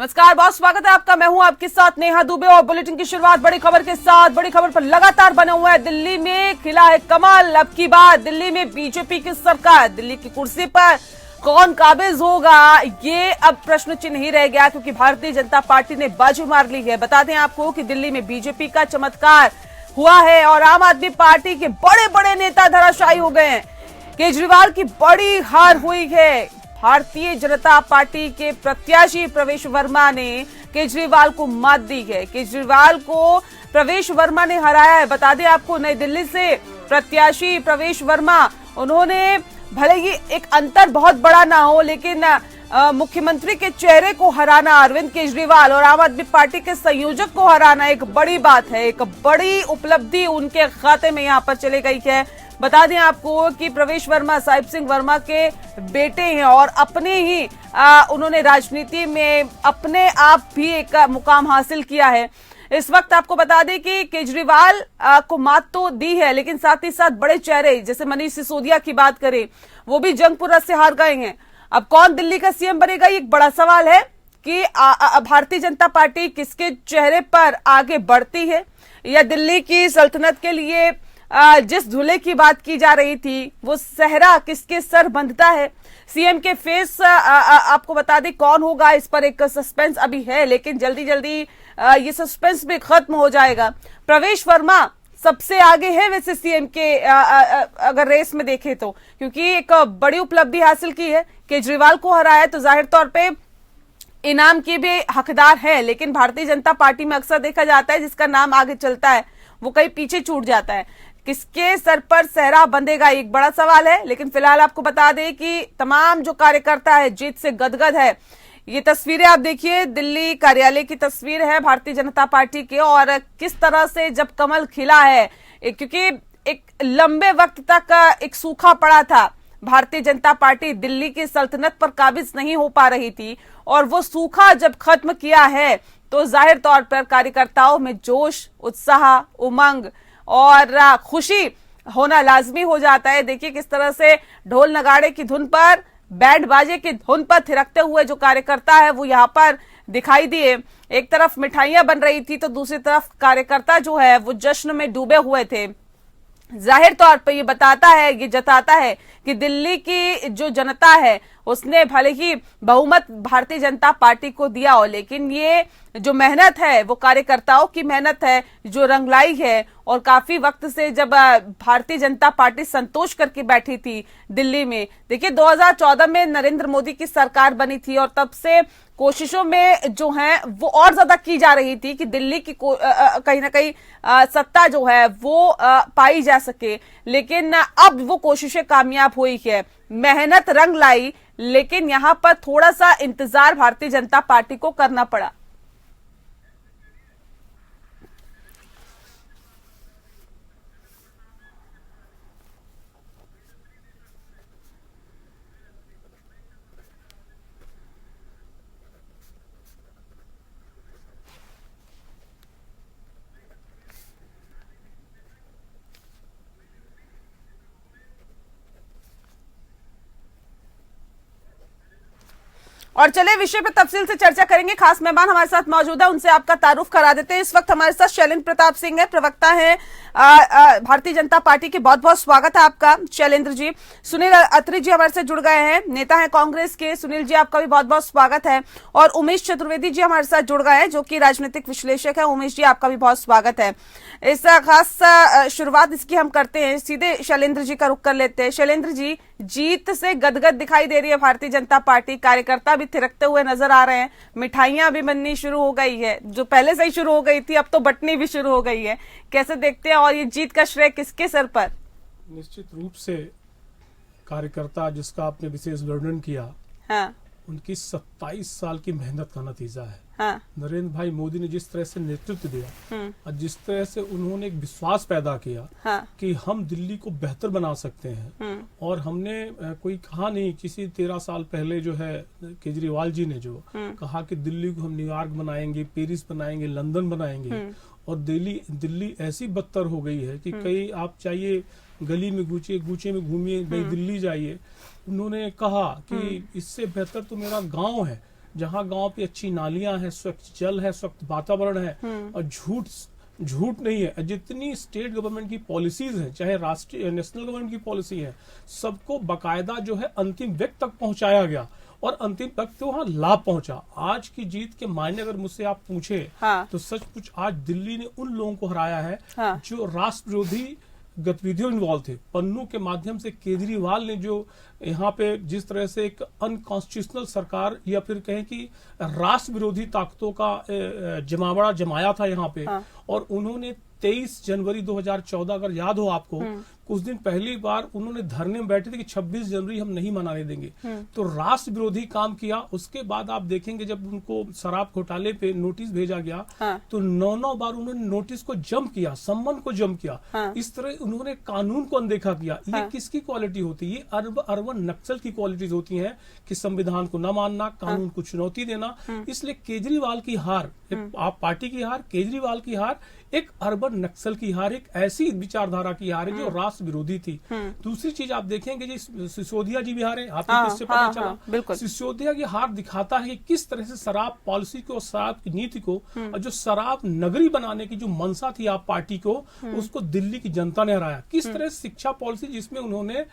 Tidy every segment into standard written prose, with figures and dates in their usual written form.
नमस्कार, बहुत स्वागत है आपका। मैं हूं आपके साथ नेहा दुबे और बुलेटिन की शुरुआत बड़ी खबर के साथ। बड़ी खबर पर लगातार बना हुआ है, दिल्ली में खिला है कमल। अब की बार दिल्ली में बीजेपी की सरकार, दिल्ली की कुर्सी पर कौन काबिज होगा, ये अब प्रश्न चिन्ह ही रह गया, क्योंकि भारतीय जनता पार्टी ने बाजी मार ली है। बता दें आपको कि दिल्ली में बीजेपी का चमत्कार हुआ है और आम आदमी पार्टी के बड़े बड़े नेता धराशायी हो गए हैं। केजरीवाल की बड़ी हार हुई है। भारतीय जनता पार्टी के प्रत्याशी प्रवेश वर्मा ने केजरीवाल को मात दी है। केजरीवाल को प्रवेश वर्मा ने हराया है। बता दें आपको, नई दिल्ली से प्रत्याशी प्रवेश वर्मा, उन्होंने भले ही एक अंतर बहुत बड़ा ना हो, लेकिन मुख्यमंत्री के चेहरे को हराना, अरविंद केजरीवाल और आम आदमी पार्टी के संयोजक को हराना एक बड़ी बात है, एक बड़ी उपलब्धि उनके खाते में यहाँ पर चली गई है। बता दें आपको कि प्रवेश वर्मा साहिब सिंह वर्मा के बेटे हैं और अपने ही उन्होंने राजनीति में अपने आप भी एक मुकाम हासिल किया है। इस वक्त आपको बता दें कि केजरीवाल को मात तो दी है, लेकिन साथ ही साथ बड़े चेहरे जैसे मनीष सिसोदिया की बात करें, वो भी जंगपुरा से हार गए हैं। अब कौन दिल्ली का सीएम बनेगा, ये एक बड़ा सवाल है कि भारतीय जनता पार्टी किसके चेहरे पर आगे बढ़ती है, या दिल्ली की सल्तनत के लिए जिस दूल्हे की बात की जा रही थी वो सहरा किसके सर बंधता है। सीएम के फेस आपको बता दें कौन होगा, इस पर एक सस्पेंस अभी है, लेकिन जल्दी जल्दी ये सस्पेंस भी खत्म हो जाएगा। प्रवेश वर्मा सबसे आगे है वैसे सीएम के अगर रेस में देखें तो, क्योंकि एक बड़ी उपलब्धि हासिल की है, केजरीवाल को हराया, तो जाहिर तौर पे इनाम के भी हकदार है। लेकिन भारतीय जनता पार्टी में अक्सर देखा जाता है जिसका नाम आगे चलता है वो कहीं पीछे छूट जाता है। किसके सर पर सहरा बंधेगा, एक बड़ा सवाल है। लेकिन फिलहाल आपको बता दें कि तमाम जो कार्यकर्ता है जीत से गदगद है। ये तस्वीरें आप देखिए, दिल्ली कार्यालय की तस्वीर है भारतीय जनता पार्टी के, और किस तरह से जब कमल खिला है, क्योंकि एक लंबे वक्त तक एक सूखा पड़ा था। भारतीय जनता पार्टी दिल्ली की सल्तनत पर काबिज नहीं हो पा रही थी, और वो सूखा जब खत्म किया है तो जाहिर तौर पर कार्यकर्ताओं में जोश, उत्साह, उमंग और खुशी होना लाजमी हो जाता है। देखिए किस तरह से ढोल नगाड़े की धुन पर, बैंड बाजे की धुन पर थिरकते हुए जो कार्यकर्ता है वो यहाँ पर दिखाई दिए। एक तरफ मिठाइयां बन रही थी तो दूसरी तरफ कार्यकर्ता जो है वो जश्न में डूबे हुए थे। जाहिर तौर पर ये बताता है, ये जताता है कि दिल्ली की जो जनता है उसने भले ही बहुमत भारतीय जनता पार्टी को दिया हो, लेकिन ये जो मेहनत है वो कार्यकर्ताओं की मेहनत है जो रंग लाई है। और काफी वक्त से जब भारतीय जनता पार्टी संतोष करके बैठी थी दिल्ली में, देखिए 2014 में नरेंद्र मोदी की सरकार बनी थी और तब से कोशिशों में जो है वो और ज्यादा की जा रही थी कि दिल्ली की कहीं ना कहीं सत्ता जो है वो पाई जा सके। लेकिन अब वो कोशिशें कामयाब हुई है, मेहनत रंग लाई, लेकिन यहां पर थोड़ा सा इंतजार भारतीय जनता पार्टी को करना पड़ा। और चले विषय पर तफसील से चर्चा करेंगे। खास मेहमान हमारे साथ मौजूद है, उनसे आपका तारुफ करा देते हैं। इस वक्त हमारे साथ शैलेंद्र प्रताप सिंह है, प्रवक्ता है भारतीय जनता पार्टी के। बहुत बहुत स्वागत है आपका शैलेंद्र जी। सुनील अत्री जी हमारे साथ जुड़ गए हैं, नेता है कांग्रेस के। सुनील जी आपका भी बहुत बहुत स्वागत है। और उमेश चतुर्वेदी जी हमारे साथ जुड़ गए हैं जो कि राजनीतिक विश्लेषक है। उमेश जी आपका भी बहुत स्वागत है। इस खास शुरुआत इसकी हम करते हैं, सीधे शैलेंद्र जी का रुख कर लेते हैं। शैलेंद्र जी, जीत से गदगद दिखाई दे रही है भारतीय जनता पार्टी, कार्यकर्ता भी थिरकते हुए नजर आ रहे हैं, मिठाइयां भी बननी शुरू हो गई है, जो पहले से ही शुरू हो गई थी अब तो बंटनी भी शुरू हो गई है। कैसे देखते हैं, और ये जीत का श्रेय किसके सर पर? निश्चित रूप से कार्यकर्ता जिसका आपने विशेष वर्णन किया, हाँ, उनकी 27 साल की मेहनत का नतीजा है। हाँ, नरेंद्र भाई मोदी ने जिस तरह से नेतृत्व दिया और जिस तरह से उन्होंने एक विश्वास पैदा किया, हाँ, कि हम दिल्ली को बेहतर बना सकते हैं। और हमने कोई कहा नहीं, किसी 13 साल पहले जो है केजरीवाल जी ने जो कहा कि दिल्ली को हम न्यूयॉर्क बनाएंगे, पेरिस बनाएंगे, लंदन बनाएंगे, और दिल्ली ऐसी बदतर हो गई है कि कई आप चाहिए गली में गूचे में घूमिए, नई दिल्ली जाइए। उन्होंने कहा कि इससे बेहतर तो मेरा गांव है, जहाँ गांव पे अच्छी नालियां हैं, स्वच्छ जल है, स्वच्छ वातावरण है, और झूठ नहीं है। जितनी स्टेट गवर्नमेंट की पॉलिसीज हैं, चाहे राष्ट्रीय नेशनल गवर्नमेंट की पॉलिसी है, सबको बकायदा जो है अंतिम व्यक्ति तक पहुंचाया गया और अंतिम तक तो वहां लाभ पहुंचा। आज की जीत के मायने अगर मुझसे आप पूछे, तो सचमुच आज दिल्ली ने उन लोगों को हराया है जो राष्ट्र विरोधी गतिविधियों इन्वॉल्व थे। पन्नू के माध्यम से केजरीवाल ने जो यहाँ पे जिस तरह से एक अनकॉन्स्टिट्यूशनल सरकार या फिर कहें कि राष्ट्र विरोधी ताकतों का जमावड़ा जमाया था यहाँ पे, और उन्होंने 23 जनवरी 2014 अगर याद हो आपको, कुछ दिन पहली बार उन्होंने धरने में बैठे थे कि 26 जनवरी हम नहीं मनाने देंगे, तो राष्ट्र विरोधी काम किया। उसके बाद आप देखेंगे जब उनको शराब घोटाले पे नोटिस भेजा गया, तो 9 बार उन्होंने नोटिस को जंप किया, सम्मन को जंप किया। इस तरह उन्होंने कानून को अनदेखा किया। ये किसकी क्वालिटी होती है? ये अर्बन नक्सल की क्वालिटीज होती हैं कि संविधान को न मानना, कानून को चुनौती देना। इसलिए केजरीवाल की हार, आप पार्टी की हार, केजरीवाल की हार एक अर्बन नक्सल की हार, एक ऐसी विचारधारा की हार है जो राष्ट्र विरोधी थी। दूसरी चीज आप देखेंगे जी, सिसोदिया जी भी हारे, आपको किससे पता चला? सिसोदिया की हार दिखाता है कि किस तरह से शराब पॉलिसी को, शराब की नीति को, और जो शराब नगरी बनाने की जो मंशा थी आप पार्टी को, उसको दिल्ली की जनता ने हराया। किस तरह शिक्षा पॉलिसी जिसमें उन्होंने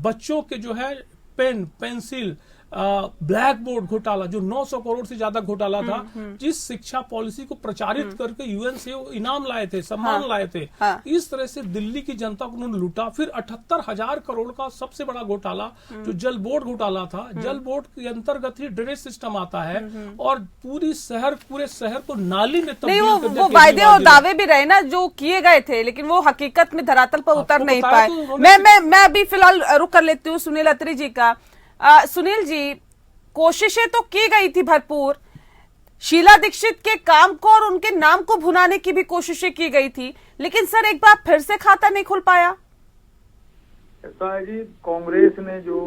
बच्चों के जो है पेन, पेंसिल, ब्लैक बोर्ड घोटाला जो 900 करोड़ से ज्यादा घोटाला था, जिस शिक्षा पॉलिसी को प्रचारित करके यूएन से इनाम लाए थे, सम्मान लाए थे, इस तरह से दिल्ली की जनता को उन्होंने लूटा। फिर 78,000 करोड़ का सबसे बड़ा घोटाला जो जल बोर्ड घोटाला था, जल बोर्ड के अंतर्गत ही ड्रेनेज सिस्टम आता है, और पूरे शहर को नाली में तब्दील कर दिया। वो वायदे और दावे भी रहे ना जो किए गए थे, लेकिन वो हकीकत में धरातल पर उतर नहीं पाए। मैं अभी फिलहाल रुक कर लेती हूँ सुनील अत्री जी का। सुनील जी, कोशिशें तो की गई थी भरपूर, शीला दीक्षित के काम को और उनके नाम को भुनाने की भी कोशिशें की गई थी, लेकिन सर एक बार फिर से खाता नहीं खुल पाया। ऐसा है जी, कांग्रेस ने जो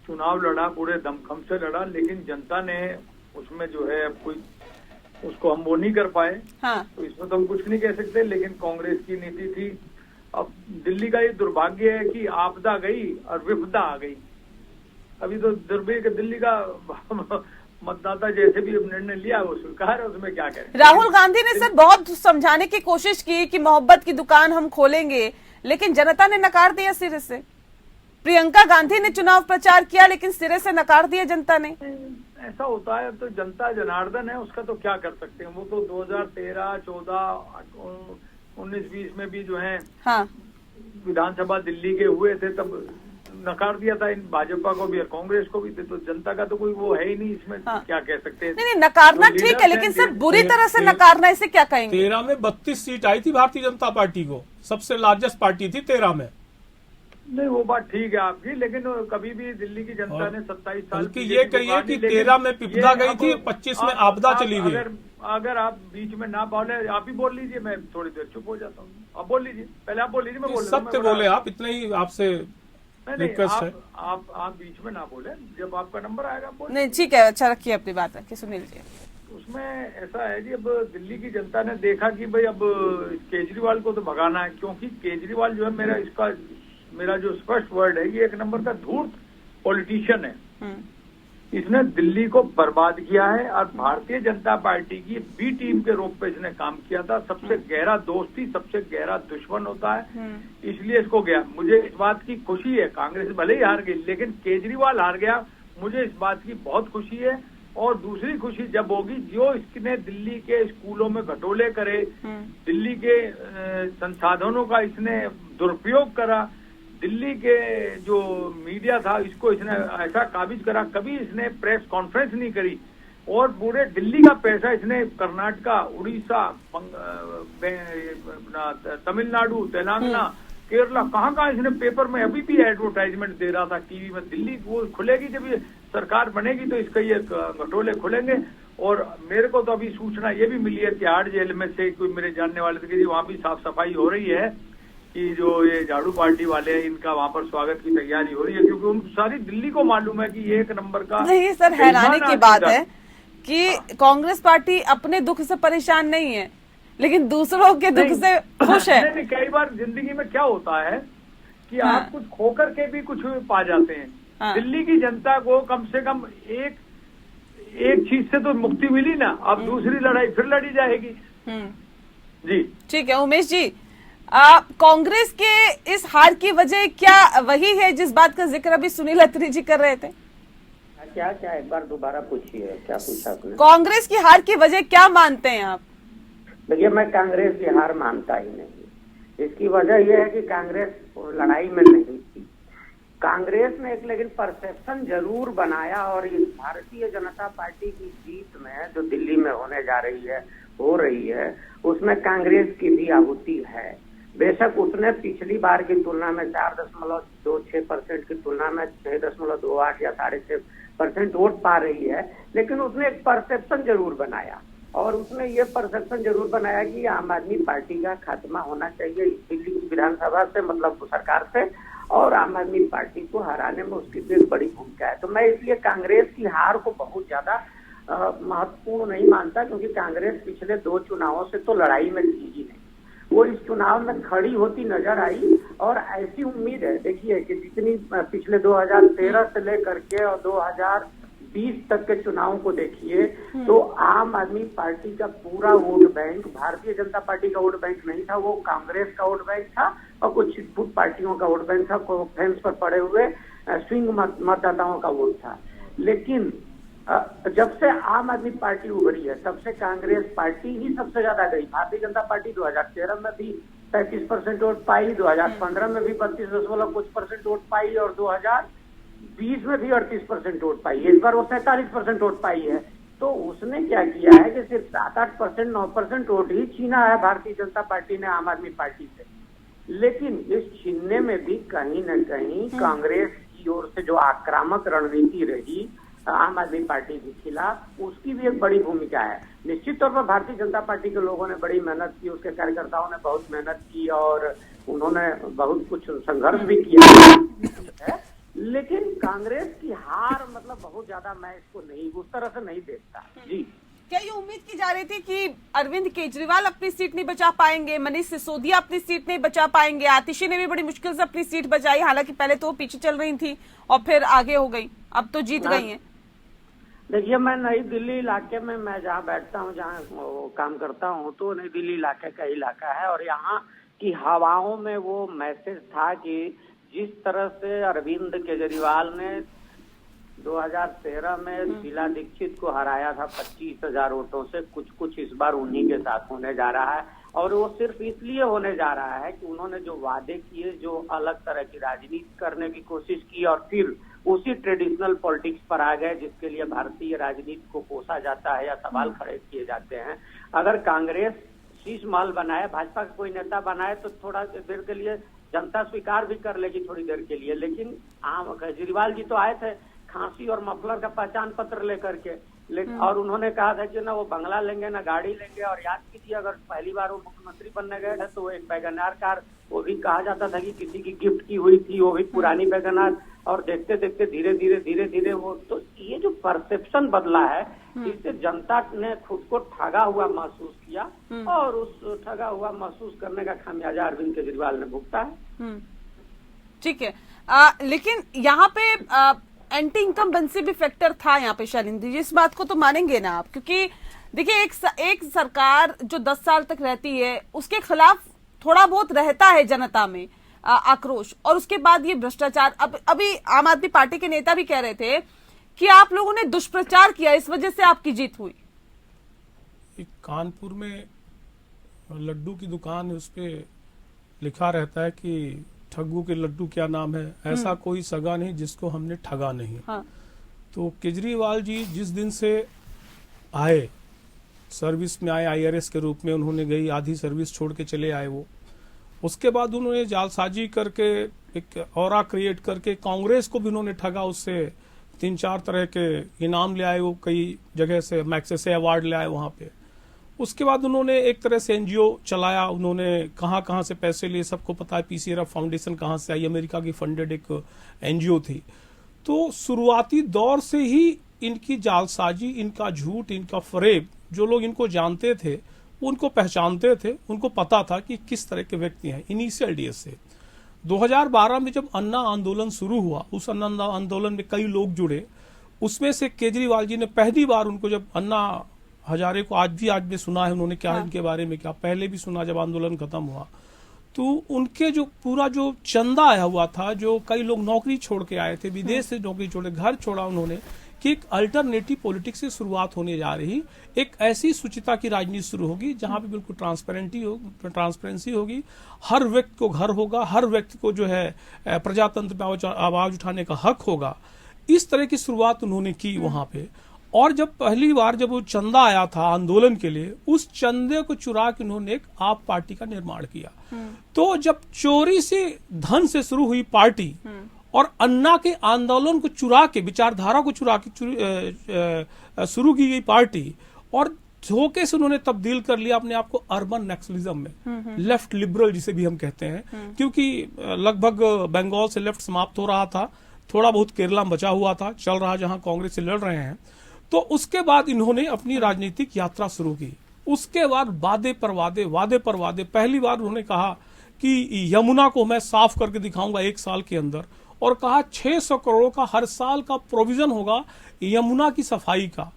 चुनाव लड़ा पूरे दमखम से लड़ा, लेकिन जनता ने उसमें जो है कोई उसको हम वो नहीं कर पाए। तो इसमें तो हम कुछ नहीं कह सकते, लेकिन कांग्रेस की नीति थी। अब दिल्ली का ये दुर्भाग्य है कि आपदा गई और विपदा आ गई। अभी तो दुर्भाग्य दिल्ली का मतदाता जैसे भी निर्णय लिया वो स्वीकार है, उसमें क्या करें। राहुल गांधी ने सर बहुत समझाने की कोशिश की कि मोहब्बत की दुकान हम खोलेंगे, लेकिन जनता ने नकार दिया सिरे से। प्रियंका गांधी ने चुनाव प्रचार किया, लेकिन सिरे से नकार दिया जनता ने। ऐसा होता है, तो जनता जनार्दन है, उसका तो क्या कर सकते हैं। वो तो 2013, 14, 19, 20 में भी जो है विधानसभा दिल्ली के हुए थे, तब नकार दिया था इन भाजपा को भी और कांग्रेस को भी थे। तो जनता का तो कोई वो है ही नहीं इसमें, क्या कह सकते हैं। नहीं, नकारना ठीक है, लेकिन सर बुरी तरह से नकारना, इसे क्या कहेंगे? 13 में 32 सीट आई थी भारतीय जनता पार्टी को, सबसे लार्जेस्ट पार्टी थी 13 में। नहीं, वो बात ठीक है आपकी, लेकिन कभी भी दिल्ली की जनता ने 27 साल की ये कहिए कि 13 में विपदा गई थी, 25 में आपदा चली गई। अगर आप बीच में ना बोले, आप ही बोल लीजिए, मैं थोड़ी देर चुप हो जाता हूँ। आप बोल लीजिए, पहले आप बोल लीजिए, मैं बोल सत्य बोले आप, इतना ही आपसे रिक्वेस्ट है। आप बीच में ना बोले, जब आपका नंबर आएगा बोल। नहीं ठीक है, अच्छा रखिए अपनी बात रखिए सुनील जी। उसमें ऐसा है जी, अब दिल्ली की जनता ने देखा कि भाई अब केजरीवाल को तो भगाना है, क्योंकि केजरीवाल जो है मेरा जो स्पष्ट वर्ड है, ये एक नंबर का धूर्त पॉलिटिशियन है। इसने दिल्ली को बर्बाद किया है और भारतीय जनता पार्टी की बी टीम के रूप में इसने काम किया था। सबसे गहरा दोस्ती, सबसे गहरा दुश्मन होता है, इसलिए इसको गया। मुझे इस बात की खुशी है, कांग्रेस भले ही हार गई, लेकिन केजरीवाल हार गया, मुझे इस बात की बहुत खुशी है। और दूसरी खुशी जब होगी, जो इसने दिल्ली के स्कूलों में घटोले करे, दिल्ली के संसाधनों का इसने दुरुपयोग करा, दिल्ली के जो मीडिया था इसको इसने ऐसा काबिज करा, कभी इसने प्रेस कॉन्फ्रेंस नहीं करी, और पूरे दिल्ली का पैसा इसने कर्नाटका, उड़ीसा, तमिलनाडु, तेलंगाना, केरला, कहाँ इसने पेपर में अभी भी एडवर्टाइजमेंट दे रहा था, टीवी में। दिल्ली वो खुलेगी, जब ये सरकार बनेगी तो इसका ये घटोले खुलेंगे। और मेरे को तो अभी सूचना ये भी मिली है तिहाड़ जेल में से, कोई मेरे जानने वाले थे कि वहाँ भी साफ सफाई हो रही है, कि जो ये झाड़ू पार्टी वाले हैं इनका वहाँ पर स्वागत की तैयारी हो रही है, क्योंकि उन सारी दिल्ली को मालूम है कि ये एक नंबर का। नहीं सर, हैरानी की बात है कि कांग्रेस पार्टी अपने दुख से परेशान नहीं है, लेकिन दूसरों के दुख से खुश है। नहीं, कई बार जिंदगी में क्या होता है कि आप कुछ खोकर के भी कुछ पा जाते हैं। हाँ। दिल्ली की जनता को कम से कम एक चीज से तो मुक्ति मिली ना, अब दूसरी लड़ाई फिर लड़ी जाएगी। जी ठीक है उमेश जी, कांग्रेस के इस हार की वजह क्या वही है जिस बात का जिक्र अभी सुनील अत्री जी कर रहे थे? क्या क्या एक बार दोबारा पूछिए, क्या पूछा आपने? कांग्रेस की हार की वजह क्या मानते हैं आप? देखिए, मैं कांग्रेस की हार मानता ही नहीं। इसकी वजह यह है कि कांग्रेस लड़ाई में नहीं थी। कांग्रेस ने एक लेकिन परसेप्शन जरूर बनाया, और इस भारतीय जनता पार्टी की जीत में जो दिल्ली में होने जा रही है, हो रही है, उसमें कांग्रेस की भी आहुति है। बेशक उसने पिछली बार की तुलना में 4.26% की तुलना में 6.28 या 6.5% वोट पा रही है, लेकिन उसने एक परसेप्शन जरूर बनाया, और उसने ये परसेप्शन जरूर बनाया कि आम आदमी पार्टी का खात्मा होना चाहिए दिल्ली की विधानसभा से, मतलब सरकार से, और आम आदमी पार्टी को हराने में उसकी भी एक बड़ी भूमिका है। तो मैं इसलिए कांग्रेस की हार को बहुत ज्यादा महत्वपूर्ण नहीं मानता, क्योंकि कांग्रेस पिछले 2 चुनावों से तो लड़ाई में थी ही नहीं। वो इस चुनाव में खड़ी होती नजर आई, और ऐसी उम्मीद है, देखिए कि जितनी पिछले 2013 से लेकर के और 2020 तक के चुनावों को देखिए, तो आम आदमी पार्टी का पूरा vote bank Bharatiya Janata party का वोट बैंक नहीं था, वो कांग्रेस का वोट बैंक था, और कुछ छिटपुट पार्टियों का वोट बैंक था, फेंस पर पड़े हुए स्विंग मतदाताओं का वोट था। लेकिन जब से आम आदमी पार्टी उभरी है, तब से कांग्रेस पार्टी ही सबसे ज्यादा गई। भारतीय जनता पार्टी 2013 में भी 35% वोट पाई, 2015 में भी 32% वोट पाई, और 2020 में भी 38% वोट पाई। इस बार वो 47% वोट पाई है। तो उसने क्या किया है कि सिर्फ 7-8%, 9% वोट ही छीना है भारतीय जनता पार्टी ने आम आदमी पार्टी से। लेकिन इस छीनने में भी कहीं न कहीं कांग्रेस की ओर से जो आक्रामक रणनीति रही आम आदमी पार्टी के खिलाफ, उसकी भी एक बड़ी भूमिका है। निश्चित तौर पर भारतीय जनता पार्टी के लोगों ने बड़ी मेहनत की, उसके कार्यकर्ताओं ने बहुत मेहनत की, और उन्होंने बहुत कुछ संघर्ष भी किया है। लेकिन कांग्रेस की हार मतलब बहुत ज्यादा मैं इसको नहीं उस तरह से नहीं देखता। जी, क्या ये उम्मीद की जा रही थी कि अरविंद केजरीवाल अपनी सीट नहीं बचा पाएंगे, मनीष सिसोदिया अपनी सीट नहीं बचा पाएंगे, आतिशी ने भी बड़ी मुश्किल से अपनी सीट बचाई, हालांकि पहले तो वो पीछे चल रही थी और फिर आगे हो गई, अब तो जीत गई हैं? देखिए, मैं नई दिल्ली इलाके में, मैं जहाँ बैठता हूँ, जहाँ काम करता हूँ, तो नई दिल्ली इलाके का इलाका है, और यहाँ की हवाओं में वो मैसेज था कि जिस तरह से अरविंद केजरीवाल ने 2013 में शीला दीक्षित को हराया था 25,000 वोटों से, कुछ इस बार उन्हीं के साथ होने जा रहा है। और वो सिर्फ इसलिए होने जा रहा है कि उन्होंने जो वादे किए, जो अलग तरह की राजनीति करने की कोशिश की, और फिर उसी ट्रेडिशनल पॉलिटिक्स पर आ गए जिसके लिए भारतीय राजनीति को कोसा जाता है या सवाल खड़े किए जाते हैं। अगर कांग्रेस शीश महल बनाए, भाजपा का कोई नेता बनाए, तो थोड़ा देर के लिए जनता स्वीकार भी कर लेगी, थोड़ी देर के लिए। लेकिन केजरीवाल जी तो आए थे खांसी और मफलर का पहचान पत्र लेकर के, और उन्होंने कहा था कि ना वो बंगला लेंगे ना गाड़ी लेंगे। और याद कीजिए, अगर पहली बार वो मुख्यमंत्री बनने गए थे तो वो एक वैगनार कार, वो भी कहा जाता था कि किसी की गिफ्ट की हुई थी, वो भी पुरानी वैगनार, और देखते देखते धीरे धीरे वो, तो ये जो परसेप्शन बदला है, इससे जनता ने खुद को ठगा हुआ महसूस किया, और उस ठगा हुआ महसूस करने का खामियाजा अरविंद केजरीवाल ने भुगता है। ठीक है, लेकिन यहाँ पे एंटी इनकम्बेंसी भी फैक्टर था यहाँ पे शालिंदी जी, इस बात को तो मानेंगे ना आप? क्योंकि देखिए, एक सरकार जो 10 साल तक रहती है, उसके खिलाफ थोड़ा बहुत रहता है जनता में आक्रोश, और उसके बाद ये भ्रष्टाचार। अभी आम आदमी पार्टी के नेता भी कह रहे थे कि आप लोगों ने दुष्प्रचार किया, इस वजह से आपकी जीत हुई। कानपुर में लड्डू की दुकान है, उस पे लिखा रहता है कि ठग्गू के लड्डू क्या नाम है, ऐसा कोई सगा नहीं जिसको हमने ठगा नहीं। हाँ। तो केजरीवाल जी जिस दिन से आए, सर्विस में आए IRS के रूप में, उन्होंने गई आधी सर्विस छोड़ के चले आए वो, उसके बाद उन्होंने जालसाजी करके एक ऑरा क्रिएट करके कांग्रेस को भी उन्होंने ठगा, उससे 3-4 तरह के इनाम ले आए वो, कई जगह से मैग्सेसे अवार्ड ले आए वहां पे। उसके बाद उन्होंने एक तरह से NGO चलाया, उन्होंने कहां से पैसे लिए सबको पता है, PCRF फाउंडेशन कहां से आई, अमेरिका की फंडेड एक NGO थी। तो शुरुआती दौर से ही इनकी जालसाजी, इनका झूठ, इनका फरेब, जो लोग इनको जानते थे उनको पहचानते थे, उनको पता था कि किस तरह के व्यक्ति हैं इनिशियल डेज से। 2012 में जब अन्ना आंदोलन शुरू हुआ, उस अन्ना आंदोलन में कई लोग जुड़े, उसमें से केजरीवाल जी ने पहली बार उनको, जब अन्ना हजारे को आज भी सुना है उन्होंने क्या इनके बारे में क्या, पहले भी सुना जब आंदोलन खत्म हुआ, तो उनके जो पूरा जो चंदा आया हुआ था, जो कई लोग नौकरी छोड़ के आए थे, विदेश से नौकरी छोड़े, घर छोड़ा उन्होंने, कि एक अल्टरनेटिव पॉलिटिक्स से शुरुआत होने जा रही, एक ऐसी शुचिता की राजनीति शुरू होगी जहां पे बिल्कुल ट्रांसपेरेंसी होगी, हर व्यक्ति को घर होगा, हर व्यक्ति को जो है प्रजातंत्र पे आवाज उठाने का हक होगा। इस तरह की शुरुआत उन्होंने की वहां पे। और जब पहली बार जब वो चंदा आया था आंदोलन के लिए, उस चंदे को चुरा के उन्होंने एक आप पार्टी का निर्माण किया। तो जब चोरी से धन से शुरू हुई पार्टी और अन्ना के आंदोलन को चुरा के, विचारधारा को चुरा के शुरू की गई पार्टी, और धोखे से उन्होंने तब्दील कर लिया अपने आप को अर्बन नक्सलिज्म में, लेफ्ट लिबरल जिसे भी हम कहते हैं, क्योंकि लगभग बंगाल से लेफ्ट समाप्त हो रहा था, थोड़ा बहुत केरला में बचा हुआ था, चल रहा जहां कांग्रेस से लड़ रहे हैं। तो उसके बाद इन्होंने अपनी राजनीतिक यात्रा शुरू की। उसके बाद वादे पर वादे, पहली बार उन्होंने कहा कि यमुना को मैं साफ करके दिखाऊंगा 1 साल के अंदर, और कहा 600 करोड़ का हर साल का प्रोविजन होगा यमुना की सफाई का।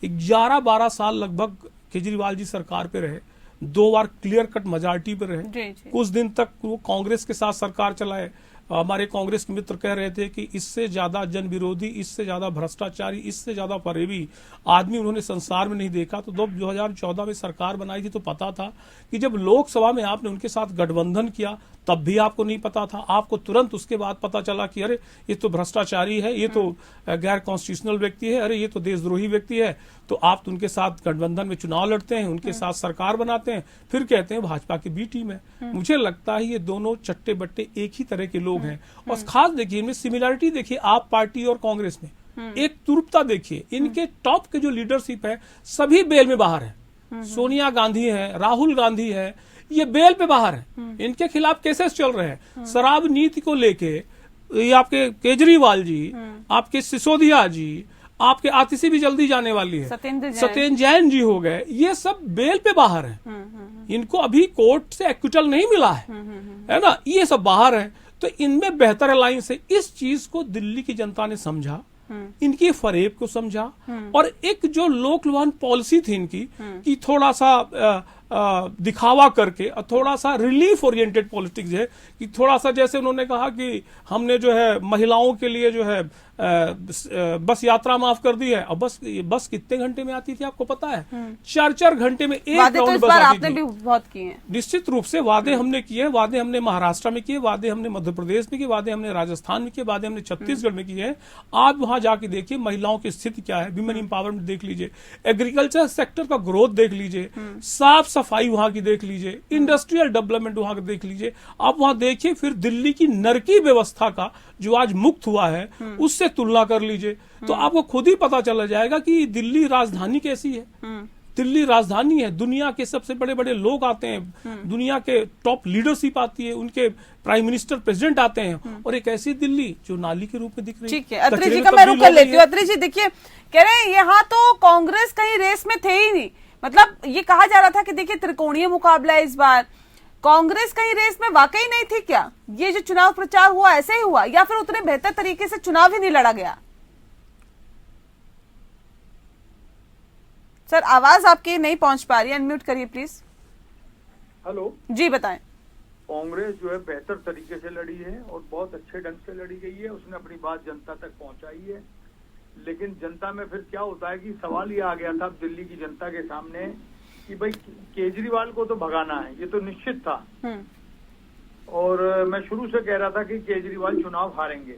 11-12 साल लगभग केजरीवाल जी सरकार पे रहे, 2 बार क्लियर कट मेजॉरिटी पे रहे, कुछ दिन तक वो कांग्रेस के साथ सरकार चलाए। हमारे कांग्रेस के मित्र कह रहे थे कि इससे ज्यादा जन विरोधी, इससे ज्यादा भ्रष्टाचारी, इससे ज्यादा फरेबी आदमी उन्होंने संसार में नहीं देखा। तो 2014 में सरकार बनाई थी तो पता था कि जब लोकसभा में आपने उनके साथ गठबंधन किया तब भी आपको नहीं पता था, आपको तुरंत उसके बाद पता चला कि अरे ये तो भ्रष्टाचारी है, ये तो गैर कॉन्स्टिट्यूशनल व्यक्ति है, अरे ये तो देशद्रोही व्यक्ति है। तो आप उनके साथ गठबंधन में चुनाव लड़ते हैं, उनके साथ सरकार बनाते हैं, फिर कहते हैं भाजपा की बी टीम है। मुझे लगता है ये दोनों चट्टे बट्टे एक ही तरह के लोग हैं। और खास देखिए इनमें सिमिलरिटी देखिए आप पार्टी और कांग्रेस में, एक तुरुपता देखिए, इनके टॉप के जो लीडरशिप है सभी बेल में बाहर है। सोनिया गांधी है, राहुल गांधी है, ये बेल पे बाहर है। इनके खिलाफ केसेस चल रहे हैं। शराब नीति को लेके ये आपके केजरीवाल जी, आपके सिसोदिया जी, आपके आतिशी भी जल्दी जाने वाली है, सत्येंद्र जैन जी हो गए, ये सब बेल पे बाहर हैं। इनको अभी कोर्ट से एक्विटल नहीं मिला है ना, ये सब बाहर हैं। तो इनमें बेहतर अलायंस है। इस चीज को दिल्ली की जनता ने समझा, इनकी फरेब को समझा, और एक जो लोक लुभान पॉलिसी थी इनकी कि थोड़ा सा दिखावा करके, थोड़ा सा रिलीफ ओरिएंटेड पॉलिटिक्स है, कि थोड़ा सा जैसे उन्होंने कहा कि हमने जो है महिलाओं के लिए जो है बस यात्रा माफ कर दी है। अब बस कितने घंटे में आती थी आपको पता है? 4-4 घंटे में एक राउंड बस आती आपने भी बहुत किए हैं। निश्चित रूप से वादे हमने किए, वादे हमने महाराष्ट्र में किए, वादे हमने मध्य प्रदेश में किए, वादे हमने राजस्थान में किए, वादे हमने छत्तीसगढ़ में किए हैं। आप वहां जाके देखिए महिलाओं की स्थिति क्या है, विमेन एम्पावरमेंट देख लीजिए, एग्रीकल्चर सेक्टर का ग्रोथ देख लीजिए, साफ सफाई वहां की देख लीजिए, इंडस्ट्रियल डेवलपमेंट वहां का देख लीजिए। आप वहां देखिए, फिर दिल्ली की नरकी व्यवस्था का जो आज मुक्त हुआ है उससे तुलना कर लीजिए, तो आपको खुद ही पता चला जाएगा कि दिल्ली राजधानी कैसी है। दिल्ली राजधानी है, दुनिया के सबसे बड़े बड़े लोग आते हैं, दुनिया के टॉप लीडरशिप आती है, उनके प्राइम मिनिस्टर प्रेसिडेंट आते हैं, और एक ऐसी दिल्ली जो नाली के रूप में दिख रही है। ठीक है, अत्री जी का मैं रुक कर लेती हूँ। अत्री जी देखिए, कह रहे हैं यहाँ तो कांग्रेस कहीं रेस में थे ही नहीं, मतलब ये कहा जा रहा था कि देखिए त्रिकोणीय मुकाबला है इस बार, कांग्रेस कहीं रेस में वाकई नहीं थी क्या? ये जो चुनाव प्रचार हुआ ऐसे ही हुआ, या फिर उतने बेहतर तरीके से चुनाव ही नहीं लड़ा गया? सर आवाज आपकी नहीं पहुंच पा रही है, अनम्यूट करिए प्लीज। हेलो जी बताएं। कांग्रेस जो है बेहतर तरीके से लड़ी है और बहुत अच्छे ढंग से लड़ी गई है, उसने अपनी बात जनता तक पहुंचाई है। लेकिन जनता में फिर क्या होता है कि सवाल ये आ गया था दिल्ली की जनता के सामने कि भाई केजरीवाल को तो भगाना है, ये तो निश्चित था। और मैं शुरू से कह रहा था कि केजरीवाल चुनाव हारेंगे।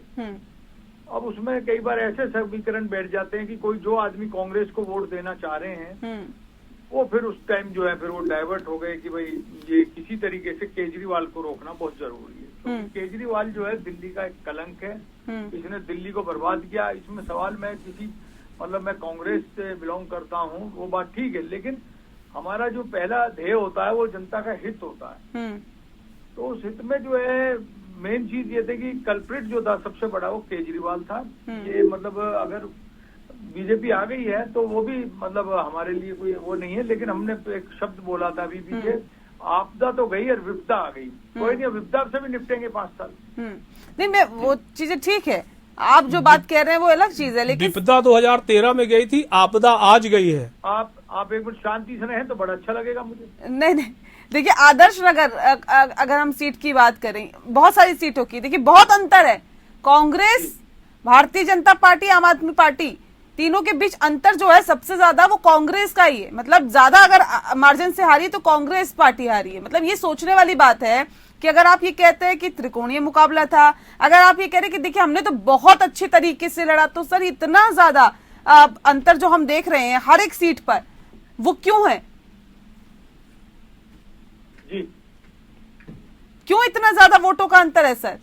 अब उसमें कई बार ऐसे समीकरण बैठ जाते हैं कि कोई जो आदमी कांग्रेस को वोट देना चाह रहे हैं वो फिर उस टाइम जो है फिर वो डाइवर्ट हो गए कि भाई ये किसी तरीके से केजरीवाल को रोकना बहुत जरूरी है। तो केजरीवाल जो है दिल्ली का एक कलंक है, इसने दिल्ली को बर्बाद किया। इसमें सवाल मैं मैं कांग्रेस से बिलोंग करता हूँ, वो बात ठीक है, लेकिन हमारा जो पहला ध्येय होता है वो जनता का हित होता है। तो उस हित में जो है मेन चीज ये थी कि कल्प्रिट जो था सबसे बड़ा वो केजरीवाल था। ये अगर बीजेपी आ गई है तो वो भी हमारे लिए कोई वो नहीं है, लेकिन हमने तो एक शब्द बोला था अभी पीछे, आपदा तो गई और विपदा आ गई, कोई नहीं, विपदा से भी निपटेंगे 5 साल। नहीं, मैं वो चीजें ठीक है, आप जो बात कह रहे हैं वो अलग चीज है, लेकिन विपदा 2013 में गई थी, आपदा आज गई है। आप एक मिनट शांति से रहें तो बड़ा अच्छा लगेगा मुझे। नहीं, देखिए आदर्श नगर अगर हम सीट की बात करें, बहुत सारी सीटों की, देखिए बहुत अंतर है। कांग्रेस, भारतीय जनता पार्टी, आम आदमी पार्टी, तीनों के बीच अंतर जो है सबसे ज्यादा वो कांग्रेस का ही है। मतलब ज्यादा अगर मार्जिन से हारी तो कांग्रेस पार्टी हारी है। मतलब ये सोचने वाली बात है कि अगर आप ये कहते हैं कि त्रिकोणीय मुकाबला था, अगर आप ये कह रहे हैं कि देखिए हमने तो बहुत अच्छे तरीके से लड़ा, तो सर इतना ज्यादा अंतर जो हम देख रहे हैं हर एक सीट पर, वो क्यों है? जी, क्यों इतना ज्यादा वोटों का अंतर है सर?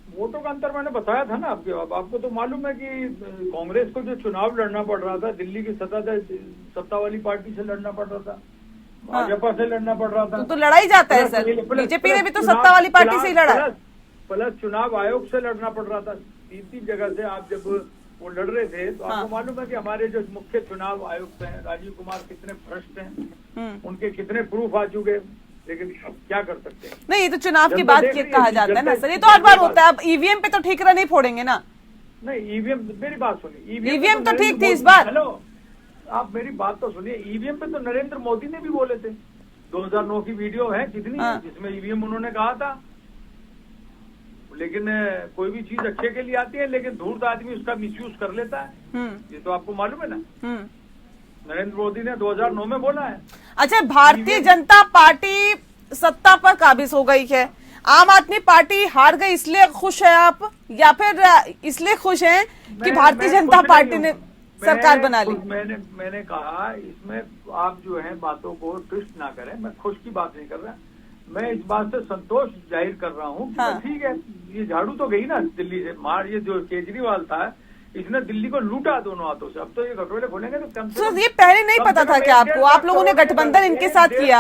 वोटों का अंतर मैंने बताया था ना आपको तो मालूम है कि कांग्रेस को जो चुनाव लड़ना पड़ रहा था, दिल्ली की सत्ता वाली पार्टी से लड़ना पड़ रहा था, भाजपा से लड़ना पड़ रहा था। तो लड़ाई जाता है सर, बीजेपी ने भी तो सत्ता वाली पार्टी से ही लड़ा। प्लस चुनाव आयोग से लड़ना पड़ रहा था। 3 जगह से आप जब वो लड़ रहे थे तो आपको मालूम है कि हमारे जो मुख्य चुनाव आयुक्त हैं राजीव कुमार कितने भ्रष्ट हैं, उनके कितने प्रूफ आ चुके, लेकिन क्या कर सकते हैं। नहीं, ये तो चुनाव की बात कहा जाता है ना सर, ये तो हर बार होता है। अब ईवीएम पे तो ठीकरा नहीं फोड़ेंगे ना। नहीं, ईवीएम, मेरी बात सुनिए, ईवीएम तो ठीक थी इस बार। हेलो, आप मेरी बात तो सुनिए, ईवीएम पे तो नरेंद्र मोदी ने भी बोले थे, 2009 की वीडियो है कितनी, जिसमें ईवीएम उन्होंने कहा था। लेकिन कोई भी चीज अच्छे के लिए आती है, लेकिन धूर्त आदमी उसका मिसयूज कर लेता है, ये तो आपको मालूम है ना। नरेंद्र मोदी ने 2009 में बोला है। अच्छा, भारतीय जनता पार्टी सत्ता पर काबिज हो गई है, आम आदमी पार्टी हार गई, इसलिए खुश है आप, या फिर इसलिए खुश हैं कि भारतीय जनता पार्टी ने सरकार बना ली? मैंने कहा इसमें आप जो है बातों को ट्विस्ट ना करें, मैं खुश की बात नहीं कर रहा, मैं इस बात से संतोष जाहिर कर रहा हूँ। हाँ। ठीक है, ये झाड़ू तो गई ना दिल्ली से, ये जो केजरीवाल था इसने दिल्ली को लूटा दोनों हाथों से। अब तो ये गठबंधन खोलेंगे तो कम से कम, ये पहले नहीं पता था क्या आपको? आप लोगों ने गठबंधन इनके साथ किया।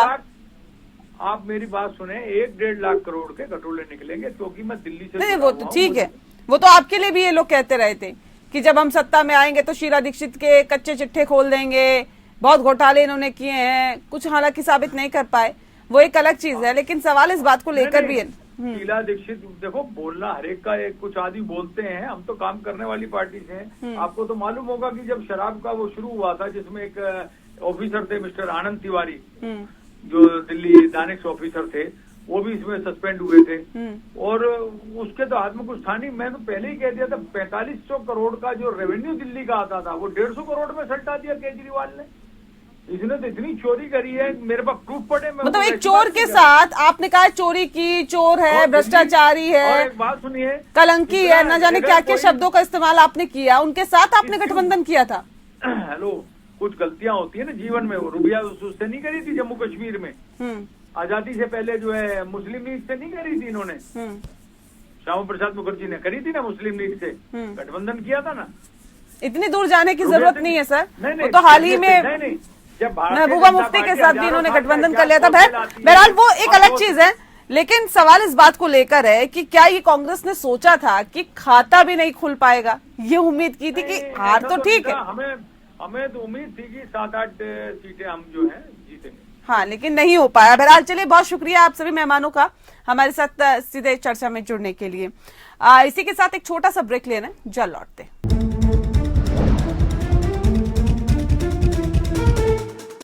आप मेरी बात सुने, 1-1.5 लाख करोड़ के घटोले निकलेंगे, क्योंकि मैं दिल्ली से। नहीं, वो तो ठीक है, वो तो आपके लिए भी ये लोग कहते रहे थे कि जब हम सत्ता में आएंगे तो शीला दीक्षित के कच्चे चिट्ठे खोल देंगे, बहुत घोटाले इन्होंने किए हैं, कुछ हालांकि साबित नहीं कर पाए, वो एक अलग चीज है। लेकिन सवाल इस बात को लेकर भी है, शीला दीक्षित, देखो बोलना हर एक का, एक कुछ आदि बोलते हैं, हम तो काम करने वाली पार्टी से हैं। आपको तो मालूम होगा कि जब शराब का वो शुरू हुआ था, जिसमें एक ऑफिसर थे मिस्टर आनंद तिवारी, जो दिल्ली दानिश ऑफिसर थे, वो भी इसमें सस्पेंड हुए थे, और उसके तो हाथ में कुछ था नहीं। मैं तो पहले ही कह दिया था, 4500 करोड़ का जो रेवेन्यू दिल्ली का आता था वो 150 करोड़ में सल्टा दिया केजरीवाल ने। इसने तो इतनी चोरी करी है, मेरे पास प्रूफ पड़े। मतलब एक चोर के साथ आपने कहा चोरी की, चोर है, भ्रष्टाचारी है, और एक बात सुनिए, कलंकी है, न जाने क्या क्या शब्दों का इस्तेमाल आपने किया, उनके साथ आपने गठबंधन किया था। हेलो, कुछ गलतियां होती है ना जीवन में, वो रुबिया उससे नहीं करी थी जम्मू कश्मीर में, आजादी से पहले जो है मुस्लिम लीग से नहीं करी थी इन्होंने, श्यामा प्रसाद मुखर्जी ने करी थी ना मुस्लिम लीग से, गठबंधन किया था ना। इतनी दूर जाने की जरूरत नहीं है सर, वो तो हाल ही में महबूबा मुफ्ती के साथ भी इन्होंने गठबंधन कर लिया था। बहरहाल वो एक अलग चीज है, लेकिन सवाल इस बात को लेकर है कि क्या ये कांग्रेस ने सोचा था कि खाता भी नहीं खुल पाएगा? ये उम्मीद की थी कि हार तो ठीक है, हमें तो उम्मीद थी कि 7-8 सीटें हम जो है जीतेंगे, हाँ, लेकिन नहीं हो पाया। बहरहाल चलिए, बहुत शुक्रिया आप सभी मेहमानों का हमारे साथ सीधे चर्चा में जुड़ने के लिए। इसी के साथ एक छोटा सा ब्रेक लेना, जल्द लौटते।